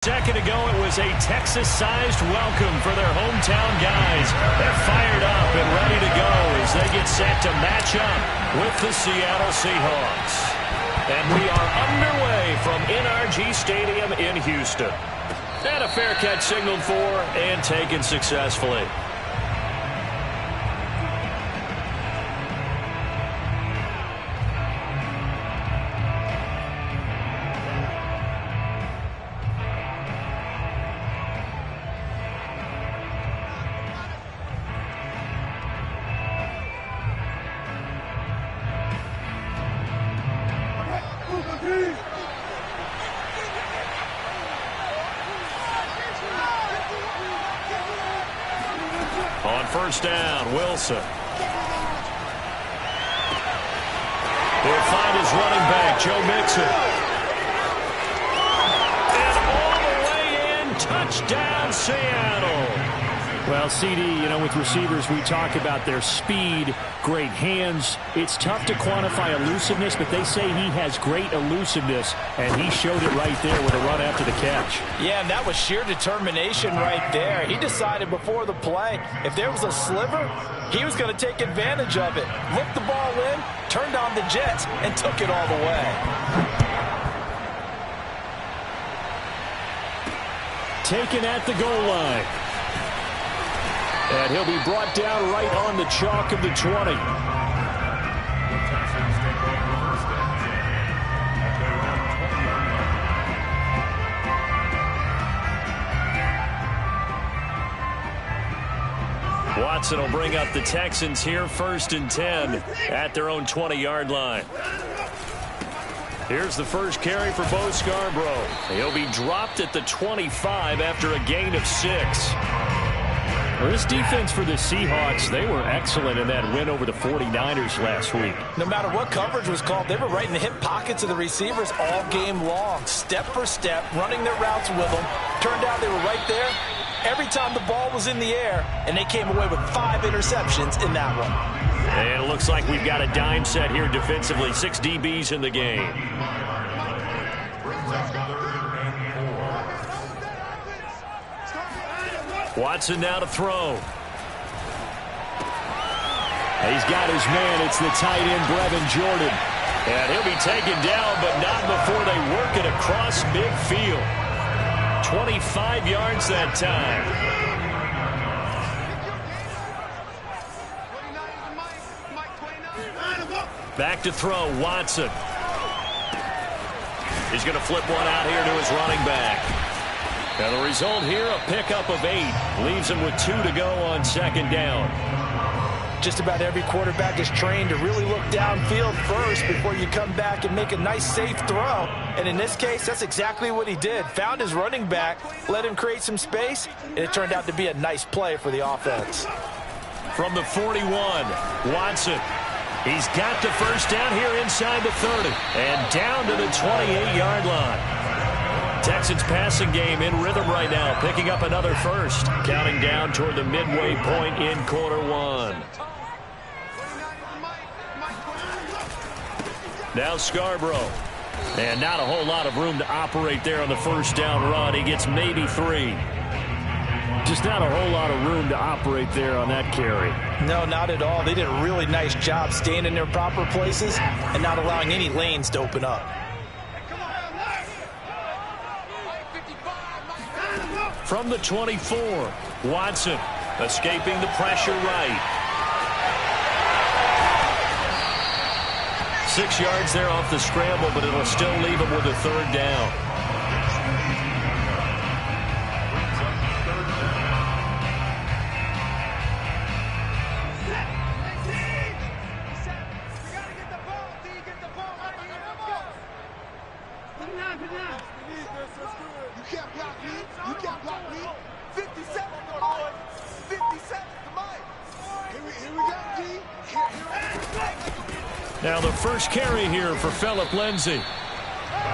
Second ago, it was a Texas-sized welcome for their hometown guys. They're fired up and ready to go as they get set to match up with the Seattle Seahawks. And we are underway from NRG Stadium in Houston. And a fair catch signaled for and taken successfully. On first down, Wilson. He'll find his running back, Joe Mixon. And all the way in, touchdown, Seattle. Well, CD, with receivers, we talk about their speed, great hands. It's tough to quantify elusiveness, but they say he has great elusiveness, and he showed it right there with a run after the catch. Yeah, and that was sheer determination right there. He decided before the play, if there was a sliver, he was going to take advantage of it. Looked the ball in, turned on the jets, and took it all the way. Taken at the goal line. And he'll be brought down right on the chalk of the 20. Watson will bring up the Texans here, 1st and 10 at their own 20-yard line. Here's the first carry for Bo Scarborough. He'll be dropped at the 25 after a gain of 6. Well, this defense for the Seahawks, they were excellent in that win over the 49ers last week. No matter what coverage was called, they were right in the hip pockets of the receivers all game long, step for step, running their routes with them. Turned out they were right there every time the ball was in the air, and they came away with 5 interceptions in that one. And it looks like we've got a dime set here defensively. 6 DBs in the game. Watson now to throw. He's got his man. It's the tight end, Brevin Jordan. And he'll be taken down, but not before they work it across midfield. 25 yards that time. Back to throw, Watson. He's going to flip one out here to his running back. Now the result here, a pickup of 8. Leaves him with 2 to go on 2nd down. Just about every quarterback is trained to really look downfield first before you come back and make a nice, safe throw. And in this case, that's exactly what he did. Found his running back, let him create some space, and it turned out to be a nice play for the offense. From the 41, Watson. He's got the first down here inside the 30 and down to the 28-yard line. Texans passing game in rhythm right now, picking up another first, counting down toward the midway point in quarter 1. Now Scarborough. And not a whole lot of room to operate there on the first down run. He gets maybe 3. Just not a whole lot of room to operate there on that carry. No, not at all. They did a really nice job staying in their proper places and not allowing any lanes to open up. From the 24, Watson escaping the pressure right. 6 yards there off the scramble, but it'll still leave him with a 3rd down. Now the first carry here for Phillip Lindsay.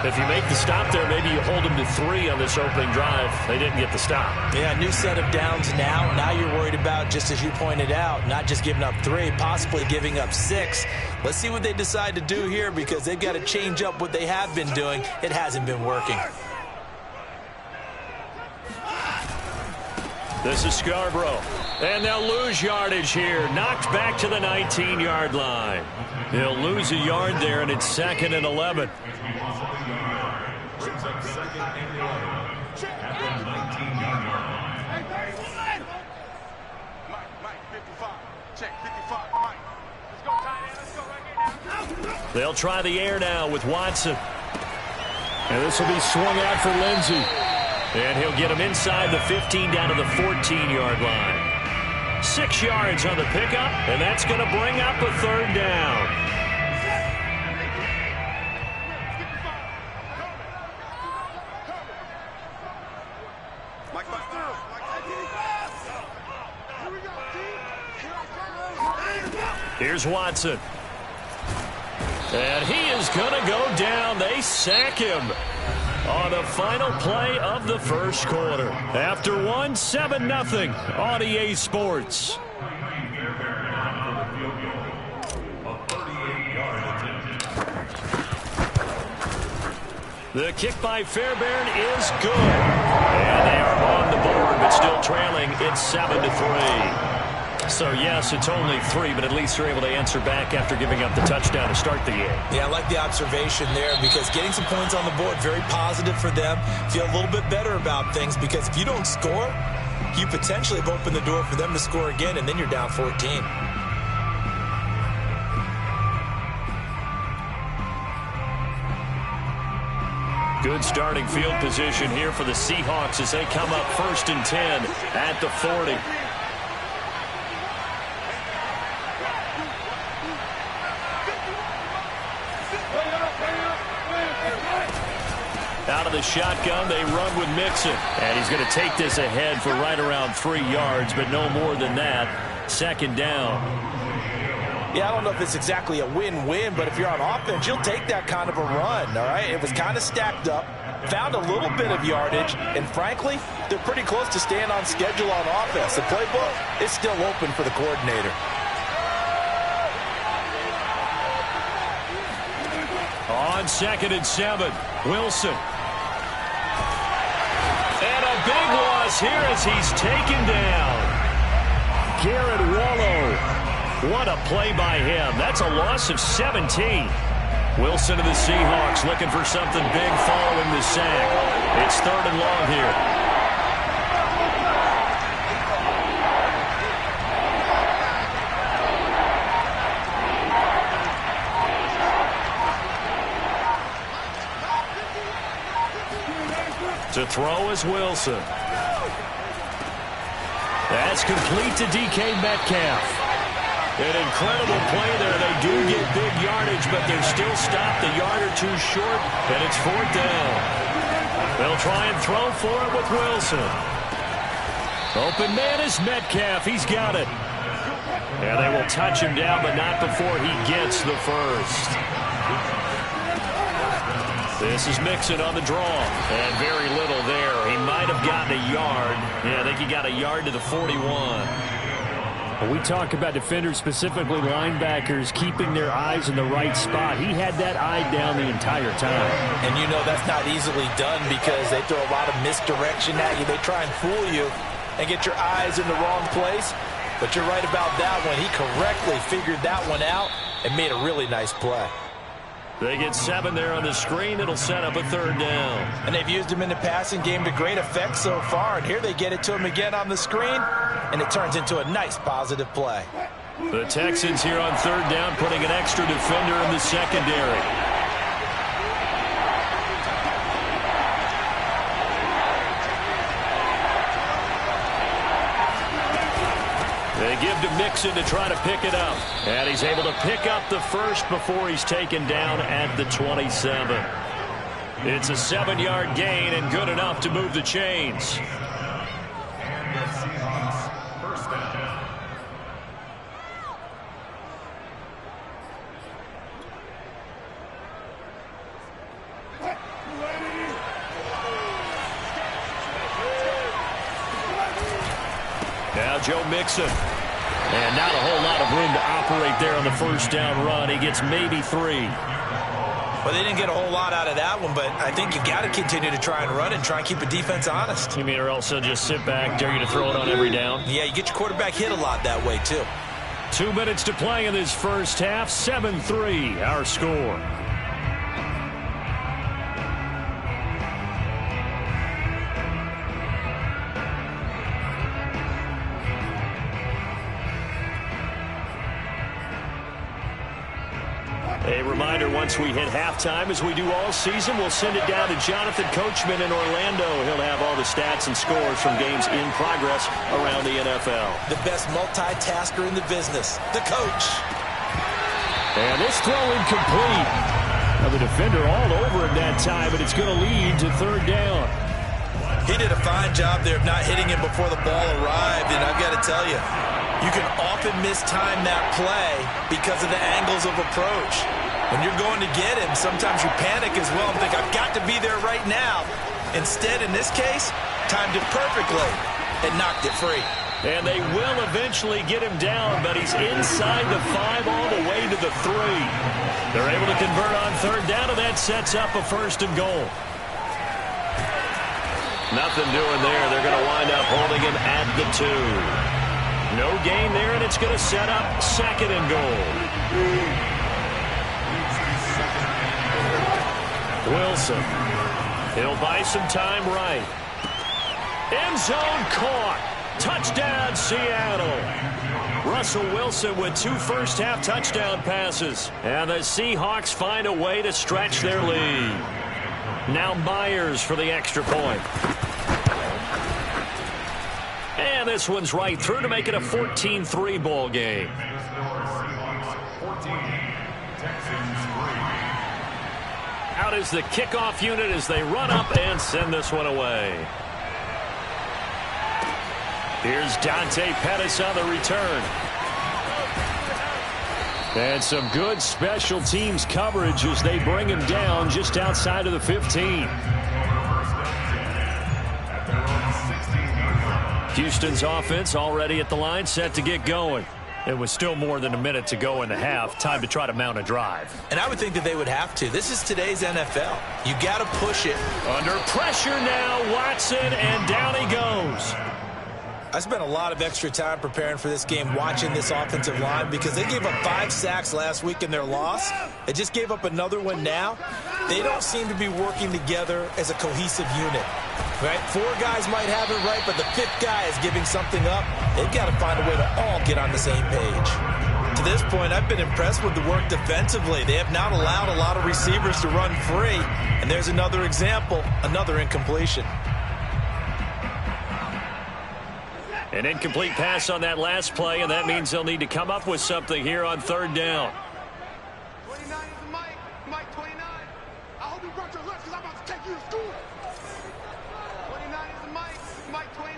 If you make the stop there, maybe you hold them to 3 on this opening drive. They didn't get the stop. Yeah, new set of downs now. Now you're worried about, just as you pointed out, not just giving up 3, possibly giving up 6. Let's see what they decide to do here, because they've got to change up what they have been doing. It hasn't been working. This is Scarborough. And they'll lose yardage here. Knocked back to the 19-yard line. He'll lose a yard there, and it's 2nd and 11. They'll try the air now with Watson. And this will be swung out for Lindsey. And he'll get him inside the 15 down to the 14-yard line. 6 yards on the pickup, and that's going to bring up a 3rd down. Here's Watson. And he is going to go down. They sack him on the final play of the first quarter. After 7-0 on EA Sports. The kick by Fairbairn is good. And they are on the board, but still trailing. It's 7-3. So, yes, it's only 3, but at least they're able to answer back after giving up the touchdown to start the game. Yeah, I like the observation there because getting some points on the board, very positive for them. Feel a little bit better about things because if you don't score, you potentially have opened the door for them to score again, and then you're down 14. Good starting field position here for the Seahawks as they come up 1st and 10 at the 40. Out of the shotgun, they run with Mixon. And he's going to take this ahead for right around 3 yards, but no more than that. 2nd down. Yeah, I don't know if it's exactly a win-win, but if you're on offense, you'll take that kind of a run, all right? It was kind of stacked up, found a little bit of yardage, and frankly, they're pretty close to staying on schedule on offense. The playbook is still open for the coordinator. On 2nd and 7, Wilson. And a big loss here as he's taken down. Garrett Wallow. What a play by him. That's a loss of 17. Wilson of the Seahawks looking for something big following the sack. It's 3rd and long here. To throw is Wilson. That's complete to DK Metcalf. An incredible play there. They do get big yardage, but they're still stopped a yard or 2 short, and it's 4th down. They'll try and throw for it with Wilson. Open man is Metcalf. He's got it. And they will touch him down, but not before he gets the first. This is Mixon on the draw, and very little there. He might have gotten a yard. Yeah, I think he got a yard to the 41. When we talk about defenders, specifically linebackers, keeping their eyes in the right spot. He had that eye down the entire time. And you know that's not easily done because they throw a lot of misdirection at you. They try and fool you and get your eyes in the wrong place. But you're right about that one. He correctly figured that one out and made a really nice play. They get 7 there on the screen. It'll set up a 3rd down. And they've used him in the passing game to great effect so far. And here they get it to him again on the screen, and it turns into a nice positive play. The Texans here on 3rd down, putting an extra defender in the secondary. They give to Mixon to try to pick it up. And he's able to pick up the first before he's taken down at the 27. It's a 7-yard gain and good enough to move the chains. Now Joe Mixon. And not a whole lot of room to operate there on the 1st down run. He gets maybe 3. Well, they didn't get a whole lot out of that one, but I think you got to continue to try and run and try and keep the defense honest. You mean or else they'll just sit back, dare you to throw it on every down? Yeah, you get your quarterback hit a lot that way, too. 2 minutes to play in this first half. 7-3, our score. A reminder, once we hit halftime, as we do all season, we'll send it down to Jonathan Coachman in Orlando. He'll have all the stats and scores from games in progress around the NFL. The best multitasker in the business, the coach. And this throw incomplete. Now the defender all over him that time, but it's going to lead to third down. He did a fine job there of not hitting him before the ball arrived, and I've got to tell you, you can often mistime that play because of the angles of approach. When you're going to get him, sometimes you panic as well and think, I've got to be there right now. Instead, in this case, timed it perfectly and knocked it free. And they will eventually get him down, but he's inside the 5 all the way to the 3. They're able to convert on third down, and that sets up a first and goal. Nothing doing there. They're going to wind up holding him at the 2. No gain there, and it's going to set up second and goal. Wilson. He'll buy some time right. End zone caught. Touchdown, Seattle. Russell Wilson with 2 first-half touchdown passes. And the Seahawks find a way to stretch their lead. Now Myers for the extra point. And this one's right through to make it a 14-3 ball game. Out is the kickoff unit as they run up and send this one away. Here's Dante Pettis on the return. And some good special teams coverage as they bring him down just outside of the 15. Houston's offense already at the line, set to get going. It was still more than a minute to go in the half. Time to try to mount a drive. And I would think that they would have to. This is today's NFL. You got to push it. Under pressure now, Watson, and down he goes. I spent a lot of extra time preparing for this game, watching this offensive line, because they gave up 5 sacks last week in their loss. They just gave up another one now. They don't seem to be working together as a cohesive unit. Right? 4 guys might have it right, but the 5th guy is giving something up. They've got to find a way to all get on the same page. To this point, I've been impressed with the work defensively. They have not allowed a lot of receivers to run free. And there's another example, another incompletion. An incomplete pass on that last play, and that means they'll need to come up with something here on third down. 29 is Mike. Mike 29. I hope you brought your lunch because I'm about to take you to school. 29 is Mike. Mike 29.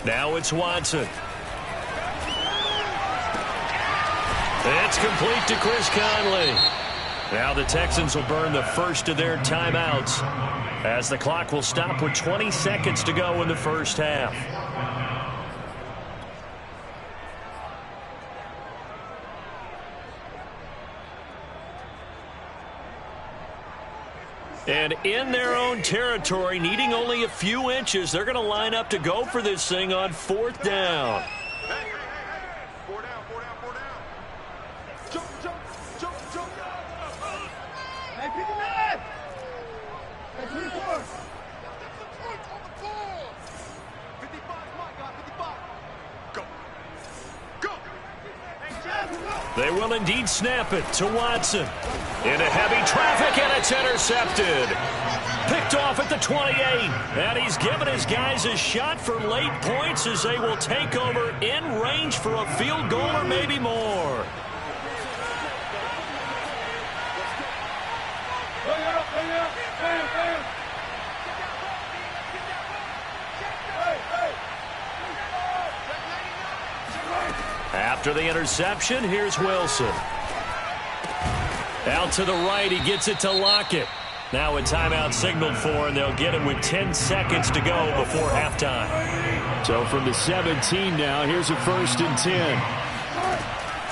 Now it's Watson. It's complete to Chris Conley. Now the Texans will burn the first of their timeouts as the clock will stop with 20 seconds to go in the first half. And in their own territory, needing only a few inches, they're going to line up to go for this thing on 4th down. Hey. 4 down. Jump. Hey, 59. Hey, 24. 55, my God, 55. Go. They will indeed snap it to Watson. Into heavy traffic, and it's intercepted. Picked off at the 28. And he's given his guys a shot for late points as they will take over in range for a field goal or maybe more. After the interception, here's Wilson. Out to the right, he gets it to Lockett. Now a timeout signaled for, and they'll get him with 10 seconds to go before halftime. So from the 17 now, here's a 1st and 10.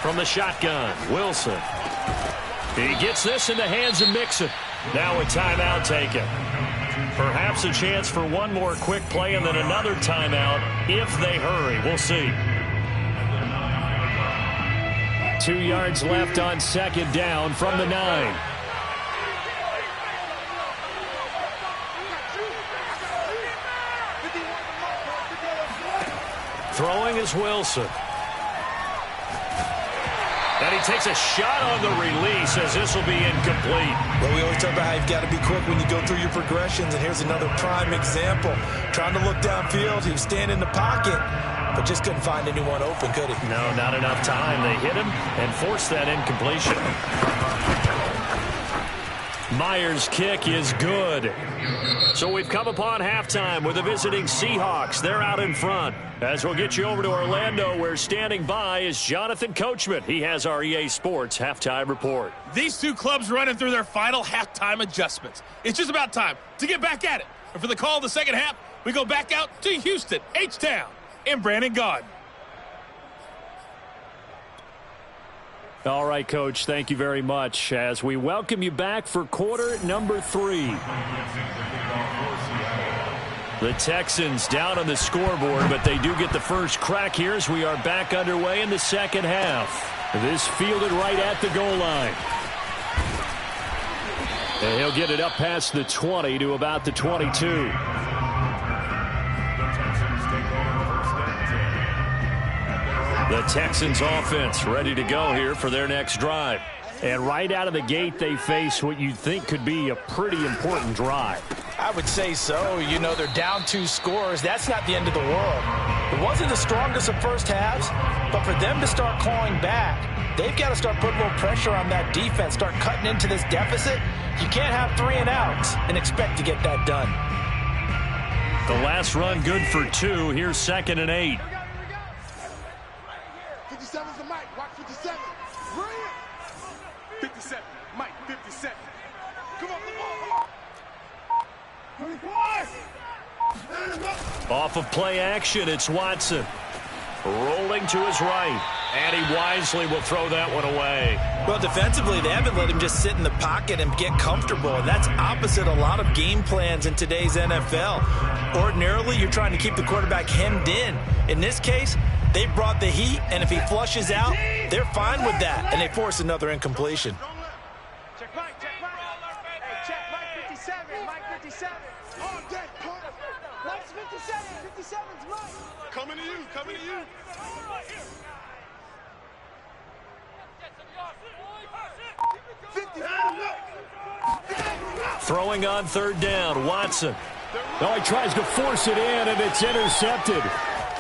From the shotgun, Wilson. He gets this in the hands of Mixon. Now a timeout taken. Perhaps a chance for one more quick play and then another timeout if they hurry. We'll see. 2 yards left on second down from the 9. Throwing is Wilson. And he takes a shot on the release as this will be incomplete. Well, we always talk about how you've got to be quick when you go through your progressions, and here's another prime example. Trying to look downfield, he was standing in the pocket, but just couldn't find anyone open, could he? No, not enough time. They hit him and forced that incompletion. Myers' kick is good. So we've come upon halftime with the visiting Seahawks. They're out in front. As we'll get you over to Orlando, where standing by is Jonathan Coachman. He has our EA Sports halftime report. These two clubs running through their final halftime adjustments. It's just about time to get back at it. And for the call of the second half, we go back out to Houston, H-Town, and Brandon Gaudin. All right, Coach, thank you very much as we welcome you back for quarter number 3. The Texans down on the scoreboard, but they do get the first crack here as we are back underway in the second half. This fielded right at the goal line. And he'll get it up past the 20 to about the 22. The Texans offense ready to go here for their next drive. And right out of the gate, they face what you'd think could be a pretty important drive. I would say so. You know, they're down 2 scores. That's not the end of the world. It wasn't the strongest of first halves, but for them to start clawing back, they've got to start putting a little pressure on that defense, start cutting into this deficit. You can't have 3 and outs and expect to get that done. The last run good for 2. Here's 2nd and 8. 57's the mic. Watch 57. Bring it. 57. Mike, 57. Come on, come on. Off of play action, it's Watson. Rolling to his right. And he wisely will throw that one away. Well, defensively, they haven't let him just sit in the pocket and get comfortable. And that's opposite a lot of game plans in today's NFL. Ordinarily, you're trying to keep the quarterback hemmed in. In this case, they brought the heat, and if he flushes out, they're fine with that. And they force another incompletion. Check Mike, check Mike. Hey, check Mike 57. Mike 57. All day, punk. Mike's 57. 57's Mike. Coming to you, coming to you. Throwing on 3rd down, Watson. Oh, he tries to force it in, and it's intercepted.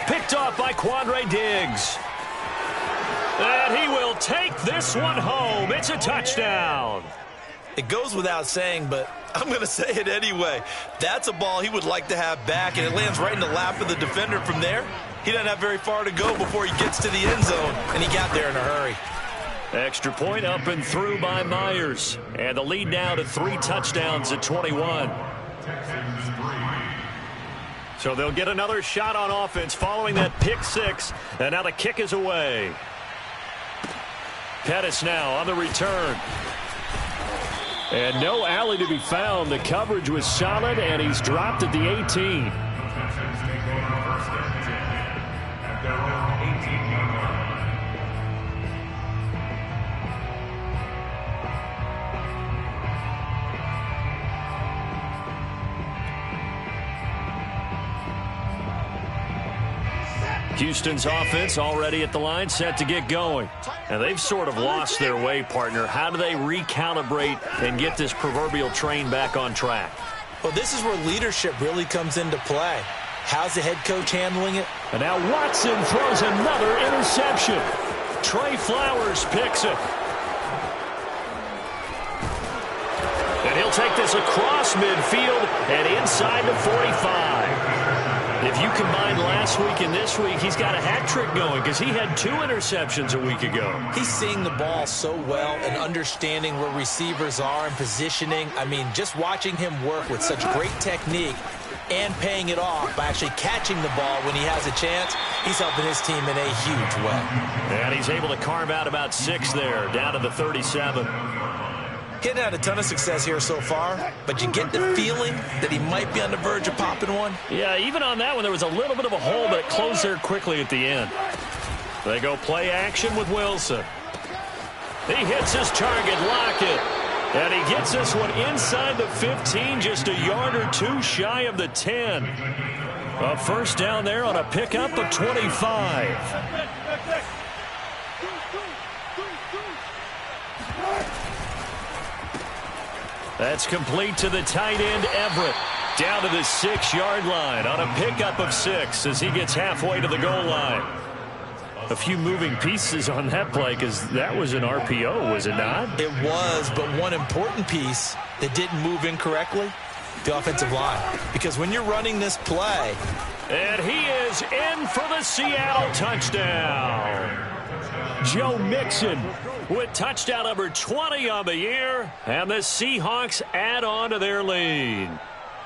Picked off by Quandre Diggs. And he will take this one home. It's a touchdown. It goes without saying, but I'm going to say it anyway. That's a ball he would like to have back, and it lands right in the lap of the defender from there. He doesn't have very far to go before he gets to the end zone, and he got there in a hurry. Extra point up and through by Myers. And the lead now to 3 touchdowns at 21. So they'll get another shot on offense following that pick 6. And now the kick is away. Pettis now on the return. And no alley to be found. The coverage was solid, and he's dropped at the 18. Houston's offense already at the line, set to get going. And they've sort of lost their way, partner. How do they recalibrate and get this proverbial train back on track? Well, this is where leadership really comes into play. How's the head coach handling it? And now Watson throws another interception. Trey Flowers picks it. And he'll take this across midfield and inside the 45. If you combine last week and this week, he's got a hat trick going because he had 2 interceptions a week ago. He's seeing the ball so well and understanding where receivers are and positioning. I mean, just watching him work with such great technique, and paying it off by actually catching the ball when he has a chance. He's helping his team in a huge way. And he's able to carve out about 6 there, down to the 37. Getting had a ton of success here so far, but you get the feeling that he might be on the verge of popping one. Yeah, even on that one, there was a little bit of a hole, but it closed there quickly at the end. They go play action with Wilson. He hits his target, Lockett. And he gets this one inside the 15, just a yard or 2 shy of the 10. A first down there on a pickup of 25. That's complete to the tight end, Everett. Down to the 6-yard line on a pickup of 6 as he gets halfway to the goal line. A few moving pieces on that play because that was an RPO, was it not? It was, but one important piece that didn't move incorrectly, the offensive line. Because when you're running this play. And he is in for the Seattle touchdown. Joe Mixon with touchdown number 20 on the year. And the Seahawks add on to their lead.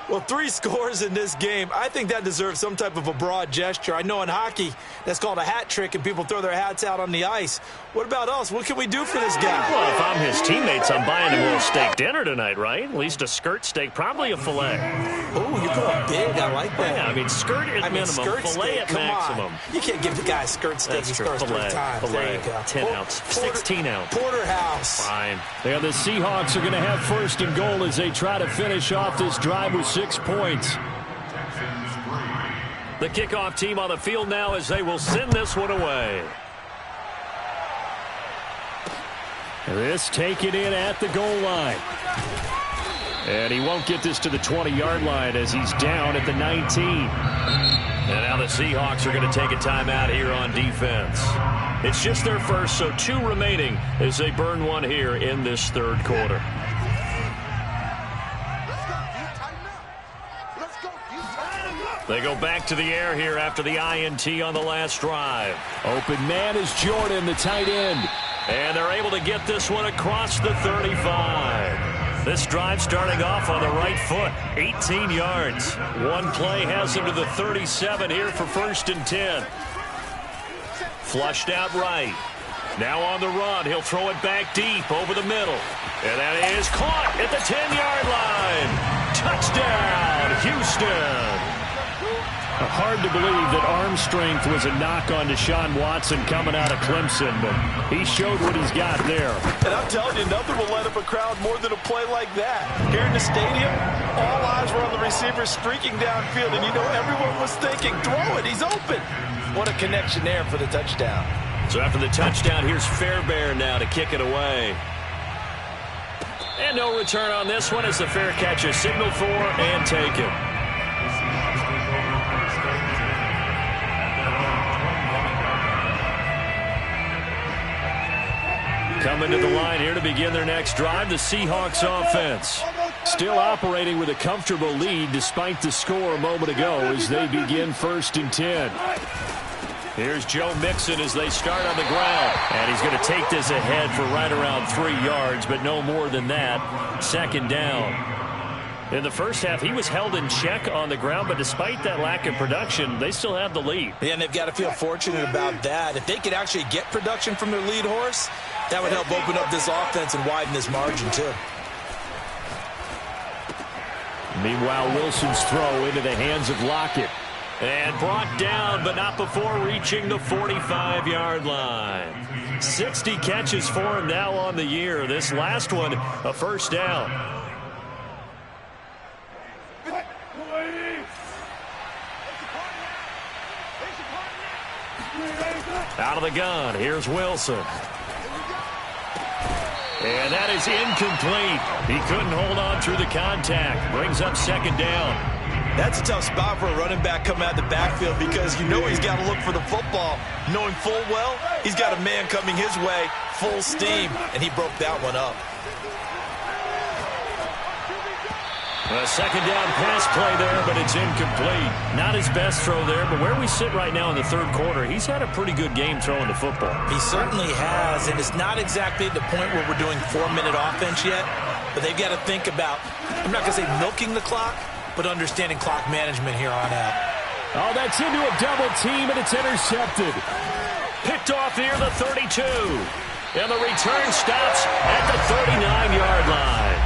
Well, 3 scores in this game. I think that deserves some type of a broad gesture. I know in hockey, that's called a hat trick, and people throw their hats out on the ice. What about us? What can we do for this guy? Well, if I'm his teammates, I'm buying him a little steak dinner tonight, right? At least a skirt steak, probably a filet. Oh, you're going big. I like that. Yeah, I mean, skirt at minimum, skirt filet steak, at maximum. You can't give the guy a skirt steak. That's He true. scores 3 times. Filet, There you go. 10-ounce, 16-ounce. Porterhouse. Fine. Yeah, the Seahawks are going to have first and goal as they try to finish off this drive with 6 points. The kickoff team on the field now as they will send this one away. This taken in at the goal line. And he won't get this to the 20-yard line as he's down at the 19. And now the Seahawks are going to take a timeout here on defense. It's just their first, so 2 remaining as they burn one here in this third quarter. They go back to the air here after the INT on the last drive. Open man is Jordan, the tight end. And they're able to get this one across the 35. This drive starting off on the right foot, 18 yards. One play has him to the 37 here for first and 10. Flushed out right. Now on the run, he'll throw it back deep over the middle. And that is caught at the 10-yard line. Touchdown, Houston. Hard to believe that arm strength was a knock on Deshaun Watson coming out of Clemson, but he showed what he's got there. And I'm telling you, nothing will light up a crowd more than a play like that. Here in the stadium, all eyes were on the receiver streaking downfield, and you know everyone was thinking, throw it, he's open. What a connection there for the touchdown. So after the touchdown, here's Fairbairn now to kick it away. And no return on this one as the fair catch is signaled for and taken. Coming to the line here to begin their next drive, the Seahawks offense. Still operating with a comfortable lead despite the score a moment ago as they begin first and 10. Here's Joe Mixon as they start on the ground. And he's going to take this ahead for right around 3 yards, but no more than that. Second down. In the first half, he was held in check on the ground, but despite that lack of production, they still have the lead. Yeah, and they've got to feel fortunate about that. If they could actually get production from their lead horse, that would help open up this offense and widen this margin, too. Meanwhile, Wilson's throw into the hands of Lockett. And brought down, but not before reaching the 45-yard line. 60 catches for him now on the year. This last one, a first down. Out of the gun, here's Wilson. And that is incomplete. He couldn't hold on through the contact. Brings up second down. That's a tough spot for a running back coming out of the backfield because you know he's got to look for the football, knowing full well he's got a man coming his way, full steam, and he broke that one up. A second down pass play there, but it's incomplete. Not his best throw there, but where we sit right now in the third quarter, he's had a pretty good game throwing the football. He certainly has, and it's not exactly at the point where we're doing 4-minute offense yet, but they've got to think about, I'm not going to say milking the clock, but understanding clock management here on out. Oh, that's into a double team, and it's intercepted. Picked off near the 32. And the return stops at the 39-yard line.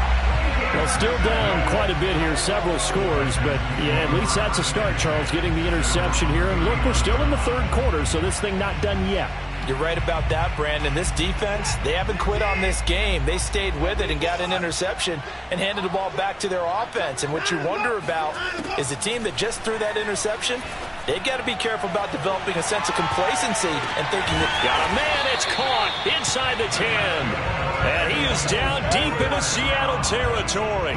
Well, still down quite a bit here, several scores, but yeah, at least that's a start, Charles, getting the interception here. And look, we're still in the third quarter, so this thing not done yet. You're right about that, Brandon. This defense, they haven't quit on this game. They stayed with it and got an interception and handed the ball back to their offense. And what you wonder about is the team that just threw that interception, they've got to be careful about developing a sense of complacency and thinking that... Got a man, it's caught inside the 10. And he is down deep into Seattle territory.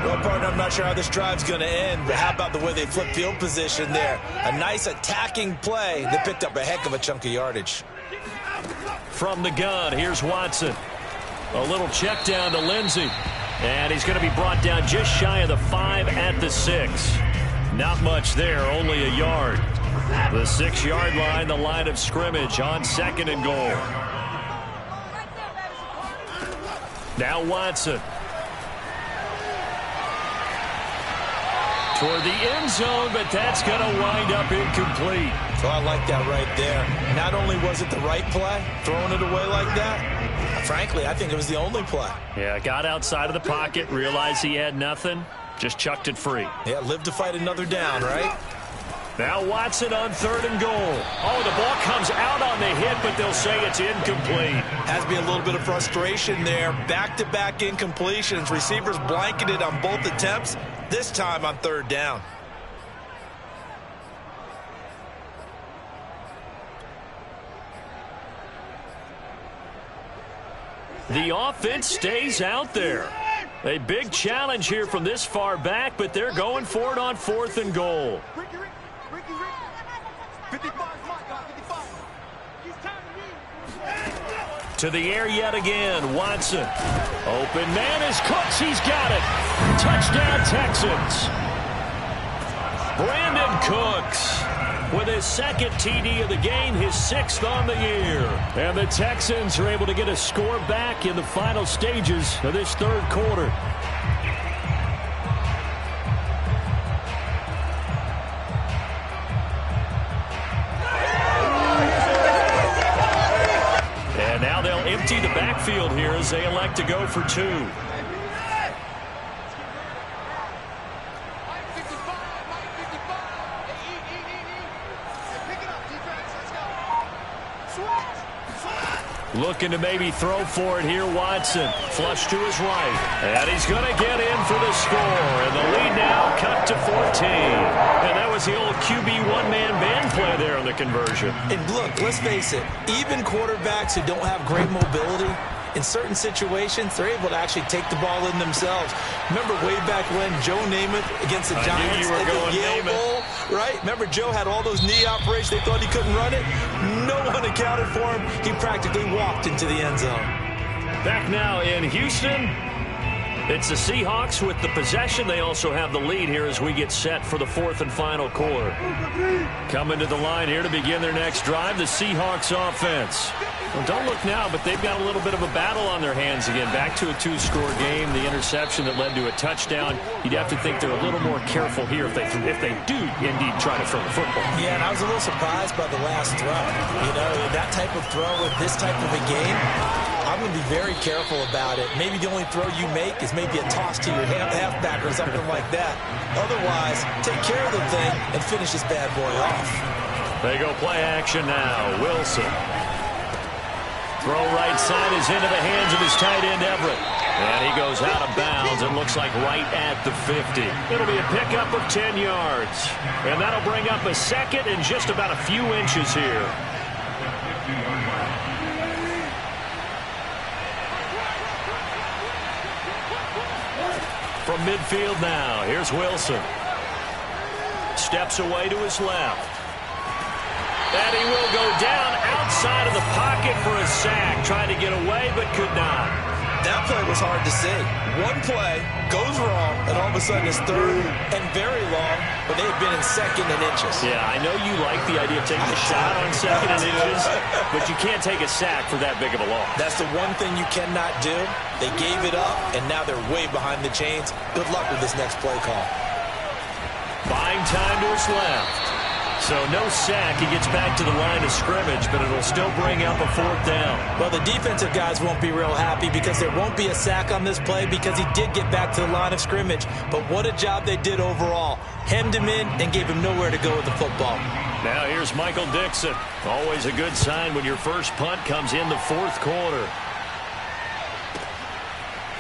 Well, partner, I'm not sure how this drive's going to end, but how about the way they flip field position there? A nice attacking play that picked up a heck of a chunk of yardage. From the gun, here's Watson. A little check down to Lindsey. And he's going to be brought down just shy of the 5 at the 6. Not much there, only a yard. The 6-yard line, the line of scrimmage on 2nd and goal. Now Watson. Toward the end zone, but that's going to wind up incomplete. So I like that right there. Not only was it the right play, throwing it away like that, frankly, I think it was the only play. Yeah, got outside of the pocket, realized he had nothing, just chucked it free. Yeah, live to fight another down, right? Now Watson on 3rd and goal. Oh, the ball comes out on the hit, but they'll say it's incomplete. Has to be a little bit of frustration there. Back-to-back incompletions. Receivers blanketed on both attempts, this time on 3rd down. The offense stays out there. A big challenge here from this far back, but they're going for it on 4th and goal. To the air yet again, Watson. Open man is Cooks, he's got it. Touchdown Texans. Brandon Cooks with his 2nd TD of the game, his 6th on the year. And the Texans are able to get a score back in the final stages of this 3rd quarter. And now they'll empty the backfield here as they elect to go for 2. Looking to maybe throw for it here, Watson. Flush to his right. And he's going to get in for the score. And the lead now cut to 14. And that was the old QB one-man band play there on the conversion. And look, let's face it, even quarterbacks who don't have great mobility, in certain situations, they're able to actually take the ball in themselves. Remember way back when Joe Namath against the Giants at the Yale Bowl, right? Remember Joe had all those knee operations. They thought he couldn't run it. No one accounted for him. He practically walked into the end zone. Back now in Houston. It's the Seahawks with the possession. They also have the lead here as we get set for the 4th and final quarter. Coming to the line here to begin their next drive, the Seahawks offense. Well, don't look now, but they've got a little bit of a battle on their hands again. Back to a 2-score game. The interception that led to a touchdown. You'd have to think they're a little more careful here if they do indeed try to throw the football. Yeah, and I was a little surprised by the last throw. You know, that type of throw with this type of a game, I'm going to be very careful about it. Maybe the only throw you make is maybe a toss to your halfback or something like that. Otherwise, take care of the thing and finish this bad boy off. They go play action now. Wilson. Throw right side is into the hands of his tight end, Everett. And he goes out of bounds. It looks like right at the 50. It'll be a pickup of 10 yards. And that'll bring up a 2nd and just about a few inches here. From midfield now, here's Wilson. Steps away to his left. And he will go down outside of the pocket for a sack. Trying to get away, but could not. That play was hard to see. One play goes wrong, and all of a sudden it's third and very long, but they had been in second and inches. Yeah, I know you like the idea of taking a shot on second and inches, but you can't take a sack for that big of a loss. That's the one thing you cannot do. They gave it up, and now they're way behind the chains. Good luck with this next play call. Buying time to his left. So no sack. He gets back to the line of scrimmage, but it'll still bring up a fourth down. Well, the defensive guys won't be real happy because there won't be a sack on this play because he did get back to the line of scrimmage. But what a job they did overall. Hemmed him in and gave him nowhere to go with the football. Now here's Michael Dixon. Always a good sign when your first punt comes in the fourth quarter.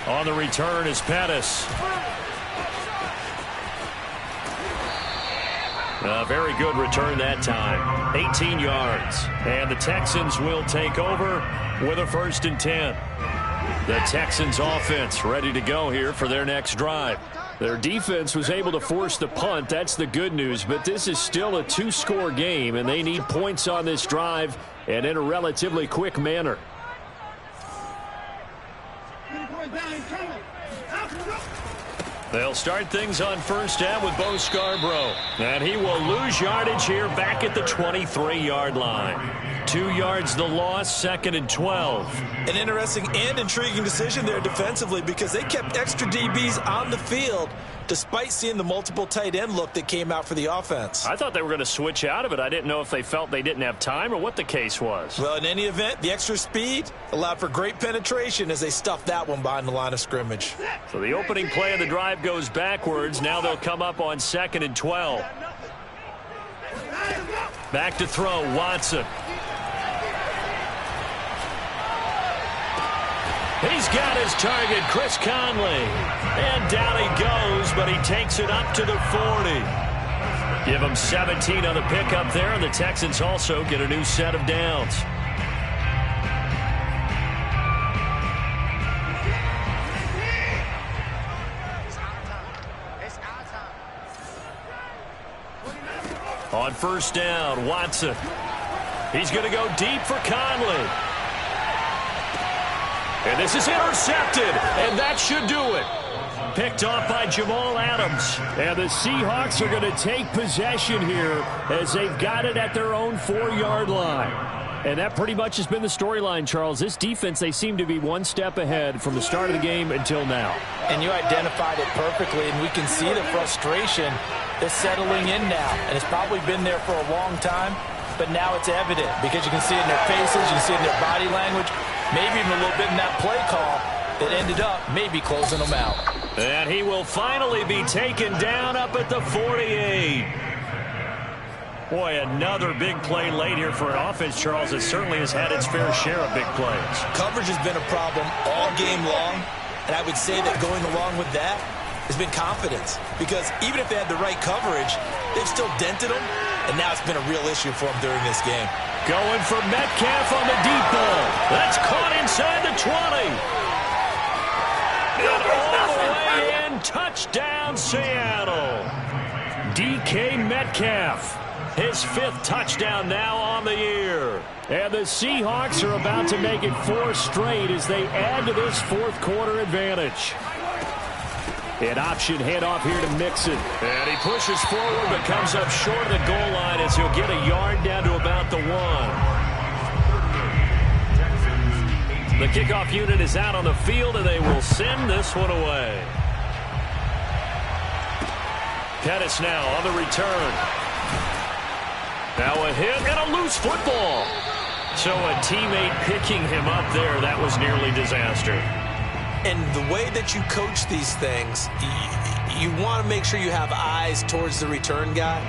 On the return is Pettis. A very good return that time. 18 yards. And the Texans will take over with a 1st and 10. The Texans offense ready to go here for their next drive. Their defense was able to force the punt. That's the good news. But this is still a 2-score game, and they need points on this drive and in a relatively quick manner. They'll start things on 1st down with Bo Scarborough. And he will lose yardage here back at the 23-yard line. 2 yards the loss, 2nd and 12. An interesting and intriguing decision there defensively because they kept extra DBs on the field despite seeing the multiple tight end look that came out for the offense. I thought they were going to switch out of it. I didn't know if they felt they didn't have time or what the case was. Well, in any event, the extra speed allowed for great penetration as they stuffed that one behind the line of scrimmage. So the opening play of the drive goes backwards. Now they'll come up on 2nd and 12. Back to throw, Watson. He's got his target, Chris Conley. And down he goes, but he takes it up to the 40. Give him 17 on the pickup there, and the Texans also get a new set of downs. On 1st down, Watson. He's going to go deep for Conley. And this is intercepted, and that should do it. Picked off by Jamal Adams. And the Seahawks are going to take possession here as they've got it at their own 4-yard line. And that pretty much has been the storyline, Charles. This defense, they seem to be one step ahead from the start of the game until now. And you identified it perfectly, and we can see the frustration that's settling in now. And it's probably been there for a long time, but now it's evident because you can see it in their faces, you can see it in their body language, maybe even a little bit in that play call that ended up maybe closing them out. And he will finally be taken down up at the 48. Boy, another big play late here for an offense, Charles, that certainly has had its fair share of big plays. Coverage has been a problem all game long, and I would say that going along with that has been confidence. Because even if they had the right coverage, they've still dented them, and now it's been a real issue for them during this game. Going for Metcalf on the deep ball. That's caught inside the 20. And all the way in, touchdown Seattle. DK Metcalf, his 5th touchdown now on the year. And the Seahawks are about to make it 4 straight as they add to this 4th quarter advantage. An option handoff here to Mixon. And he pushes forward but comes up short of the goal line as he'll get a yard down to about the 1. The kickoff unit is out on the field, and they will send this one away. Pettis now on the return. Now a hit and a loose football. So a teammate picking him up there, that was nearly disaster. And the way that you coach these things, you want to make sure you have eyes towards the return guy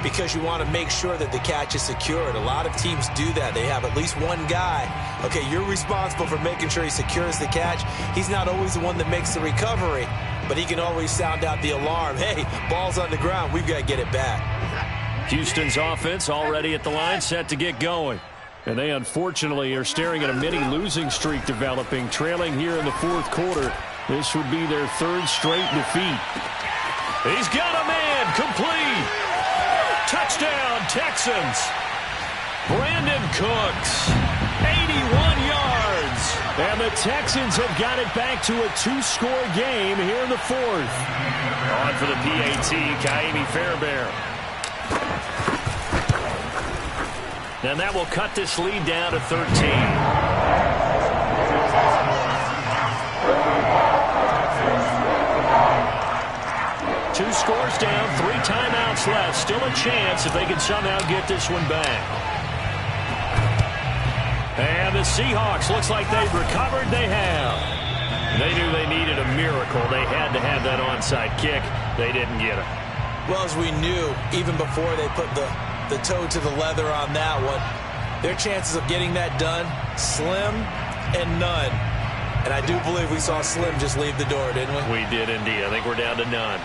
because you want to make sure that the catch is secured. A lot of teams do that. They have at least one guy. Okay, you're responsible for making sure he secures the catch. He's not always the one that makes the recovery, but he can always sound out the alarm. Hey, ball's on the ground. We've got to get it back. Houston's offense already at the line, set to get going. And they unfortunately are staring at a mini losing streak developing, trailing here in the 4th quarter. This would be their 3rd straight defeat. He's got a man, complete. Touchdown, Texans. Brandon Cooks, 81 yards. And the Texans have got it back to a 2-score game here in the fourth. On for the PAT, Kaimi Fairbairn. And that will cut this lead down to 13. 2 scores down, 3 timeouts left. Still a chance if they can somehow get this one back. And the Seahawks, looks like they've recovered. They have. They knew they needed a miracle. They had to have that onside kick. They didn't get it. Well, as we knew, even before they put the toe to the leather on that one, their chances of getting that done, slim and none. And I do believe we saw Slim just leave the door, didn't we? We did indeed. I think we're down to none.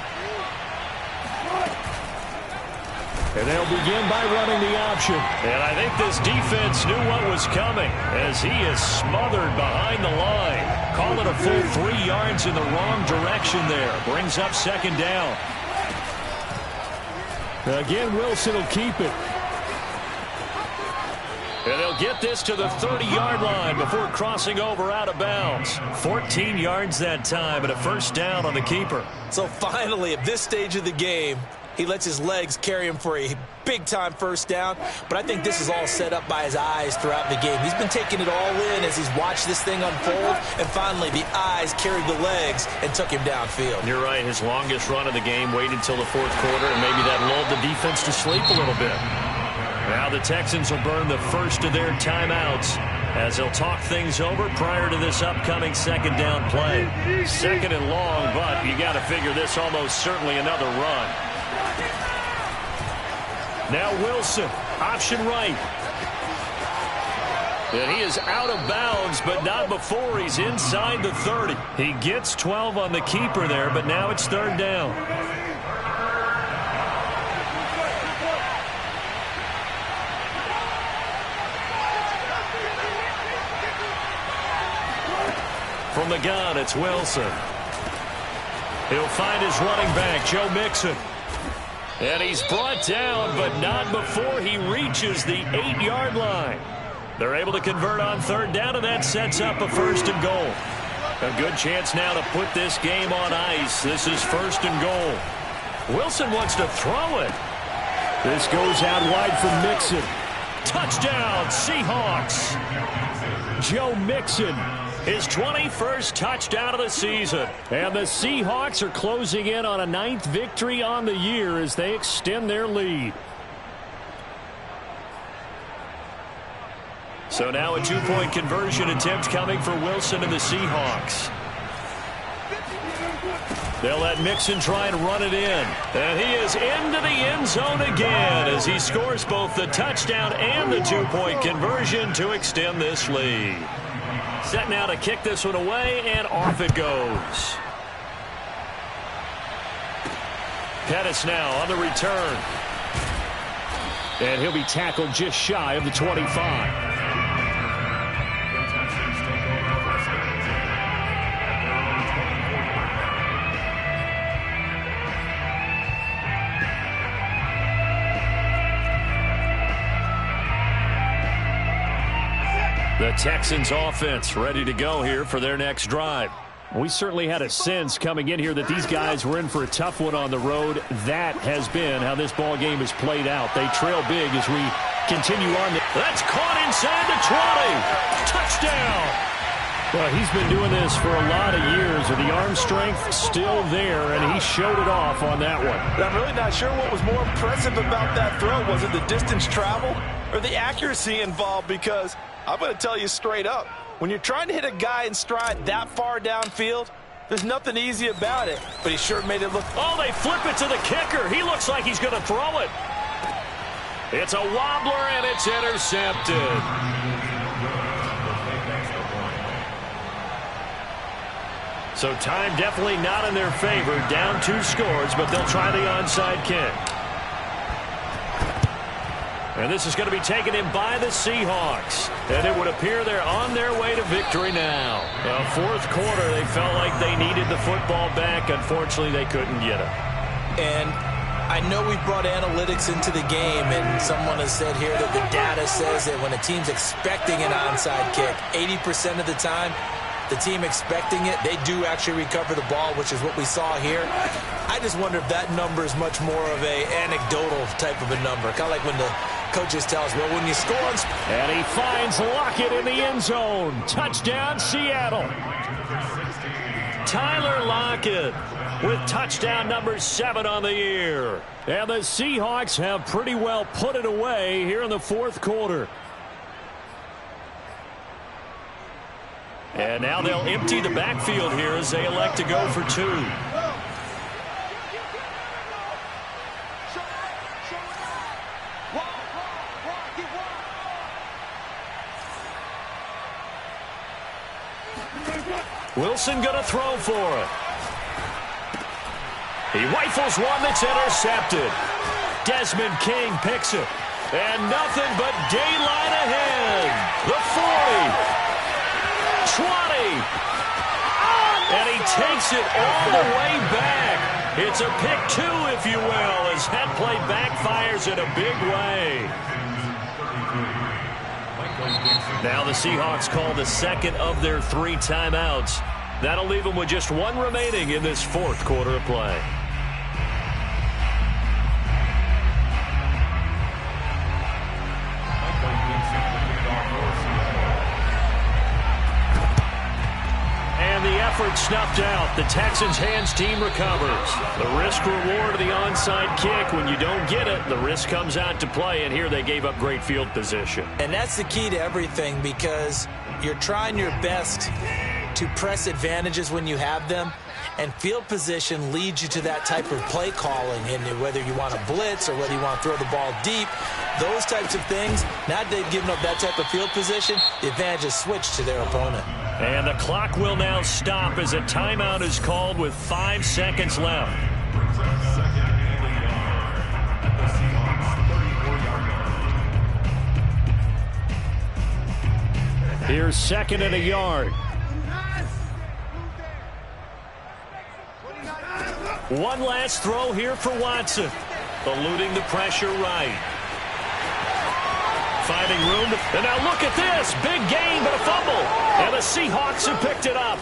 And they'll begin by running the option. And I think this defense knew what was coming as he is smothered behind the line. Call it a full 3 yards in the wrong direction there. Brings up second down. Again, Wilson will keep it. And they'll get this to the 30-yard line before crossing over out of bounds. 14 yards that time and a first down on the keeper. So finally, at this stage of the game, he lets his legs carry him for a big-time first down. But I think this is all set up by his eyes throughout the game. He's been taking it all in as he's watched this thing unfold. And finally, the eyes carried the legs and took him downfield. You're right. His longest run of the game waited till the fourth quarter, and maybe that lulled the defense to sleep a little bit. Now the Texans will burn the first of their timeouts as they'll talk things over prior to this upcoming second down play. Second and long, but you got to figure this almost certainly another run. Now Wilson, option right. And he is out of bounds, but not before he's inside the 30. He gets 12 on the keeper there, but now it's third down. From the gun, it's Wilson. He'll find his running back, Joe Mixon. And he's brought down, but not before he reaches the 8-yard line. They're able to convert on third down, and that sets up a first and goal. A good chance now to put this game on ice. This is first and goal. Wilson wants to throw it. This goes out wide for Mixon. Touchdown, Seahawks. Joe Mixon, his 21st touchdown of the season. And the Seahawks are closing in on a 9th victory on the year as they extend their lead. So now a 2-point conversion attempt coming for Wilson and the Seahawks. They'll let Mixon try and run it in. And he is into the end zone again as he scores both the touchdown and the 2-point conversion to extend this lead. Set now to kick this one away, and off it goes. Pettis now on the return. And he'll be tackled just shy of the 25. The Texans offense ready to go here for their next drive. We certainly had a sense coming in here that these guys were in for a tough one on the road. That has been how this ball game has played out. They trail big as we continue on. That's caught inside the 20. Touchdown. Well, he's been doing this for a lot of years with the arm strength still there, and he showed it off on that one. I'm really not sure what was more impressive about that throw. Was it the distance traveled or the accuracy involved? Because I'm going to tell you straight up, when you're trying to hit a guy in stride that far downfield, there's nothing easy about it. But he sure made it look. Oh, they flip it to the kicker. He looks like he's going to throw it. It's a wobbler, and it's intercepted. So time definitely not in their favor. Down 2 scores, but they'll try the onside kick. And this is going to be taken in by the Seahawks. And it would appear they're on their way to victory now. Fourth quarter, they felt like they needed the football back. Unfortunately, they couldn't get it. And I know we brought analytics into the game, and someone has said here that the data says that when a team's expecting an onside kick, 80% of the time, the team expecting it, they do actually recover the ball, which is what we saw here. I just wonder if that number is much more of a anecdotal type of a number, kind of like when the coaches tell us, well, when you score on... And he finds Lockett in the end zone. Touchdown, Seattle. Tyler Lockett with touchdown number 7 on the year. And the Seahawks have pretty well put it away here in the fourth quarter. And now they'll empty the backfield here as they elect to go for 2. Wilson going to throw for it. He rifles one that's intercepted. Desmond King picks it. And nothing but daylight ahead. The 40. 20. And he takes it all the way back. It's a pick 2, if you will, as that play backfires in a big way. Now the Seahawks call the second of their 3 timeouts. That'll leave them with just 1 remaining in this fourth quarter of play. And the effort snuffed out. The Texans' hands team recovers. The risk-reward of the onside kick. When you don't get it, the risk comes out to play, and here they gave up great field position. And that's the key to everything, because you're trying your best to press advantages when you have them, and field position leads you to that type of play calling. And whether you want to blitz or whether you want to throw the ball deep, those types of things, now they've given up that type of field position, the advantage is switched to their opponent. And the clock will now stop as a timeout is called with 5 seconds left. Here's 2nd and a yard. One last throw here for Watson. Eluding the pressure right. Finding room. And now look at this. Big gain, but a fumble. And the Seahawks have picked it up.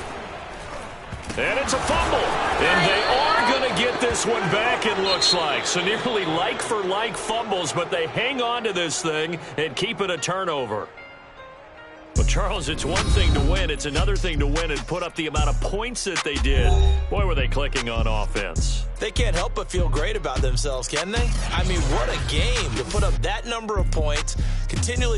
And it's a fumble. And they are going to get this one back, it looks like. So nearly like-for-like fumbles, but they hang on to this thing and keep it a turnover. Well, Charles, it's one thing to win. It's another thing to win and put up the amount of points that they did. Boy, were they clicking on offense. They can't help but feel great about themselves, can they? I mean, what a game to put up that number of points, continually